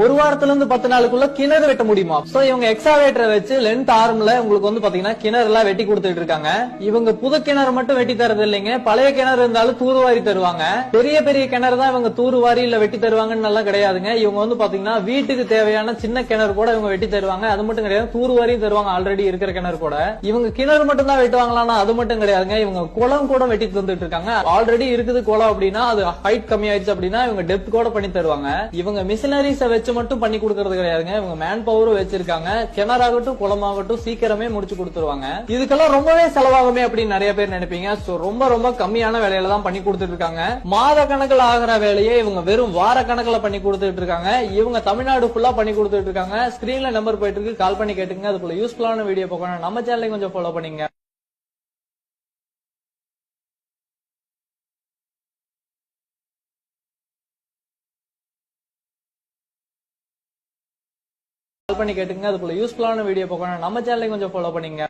ஒரு வாரத்துல இருந்து 10 நாளுக்குள்ள கிணறு வெட்ட முடியுமா? சோ இவங்க எக்ஸாவேட்டரை வச்சு லென்த் ஆர்ம்ல உங்களுக்கு வந்து பாத்தீங்கன்னா கிணறு எல்லாம் வெட்டி கொடுத்துட்டு இருக்காங்க. இவங்க புது கிணறு மட்டும் வெட்டி தரது இல்லைங்க, பழைய கிணறு இருந்தாலும் தூர்வாரி தருவாங்க. பெரிய பெரிய கிணறு தான் இவங்க தூர்வாரி இல்ல வெட்டி தருவாங்கன்னு எல்லாம் கிடையாதுங்க. இவங்க வந்து பாத்தீங்கன்னா வீட்டுக்கு தேவையான சின்ன கிணறு கூட இவங்க வெட்டி தருவாங்க. அது மட்டும் கிடையாது, தூர்வாரியும் தருவாங்க ஆல்ரெடி இருக்கிற கிணறு கூட. இவங்க கிணறு மட்டும் தான் வெட்டுவாங்களான்னா அது மட்டும் கிடையாதுங்க, இவங்க குளம் கூட வெட்டி தந்துட்டு இருக்காங்க. ஆல்ரெடி இருக்குது குளம் அப்படின்னா அது ஹைட் கம்மி ஆயிடுச்சு அப்படின்னா இவங்க டெப்த் கூட பண்ணி தருவாங்க. இவங்க மிஷினரிஸ வச்சு மட்டும் பண்ணி கொடுக்கறது கிடையாதுங்க, இவங்க மேன் பவரும் வச்சிருக்காங்க. கிணறாகட்டும் குளமாகட்டும் சீக்கிரமே முடிச்சு கொடுத்துருவாங்க. இதுக்கெல்லாம் ரொம்பவே செலவாகுமே அப்படின்னு நிறைய பேர் நினைப்பீங்க. ரொம்ப ரொம்ப கம்மியான வேலையில தான் பண்ணி கொடுத்துட்டு இருக்காங்க. மாத கணக்கில் ஆகிற வேலையை இவங்க வெறும் வார கணக்கில் பண்ணி கொடுத்துட்டு இருக்காங்க. இவங்க தமிழ்நாடு ஃபுல்லா பண்ணி கொடுத்துட்டு இருக்காங்க. ஸ்கிரீன்ல நம்பர் போயிட்டு இருக்கு, கால் பண்ணி கேட்டுங்க. அதுக்குள்ள யூஸ்ஃபுல்லான வீடியோ பார்க்கணும், நம்ம சேனலை கொஞ்சம் ஃபாலோ பண்ணீங்க. கால் பண்ணி கேட்டுங்க. அதுக்குள்ள யூஸ்ஃபுல்லான வீடியோ பார்க்கணும், நம்ம சேனலை கொஞ்சம் ஃபாலோ பண்ணீங்க.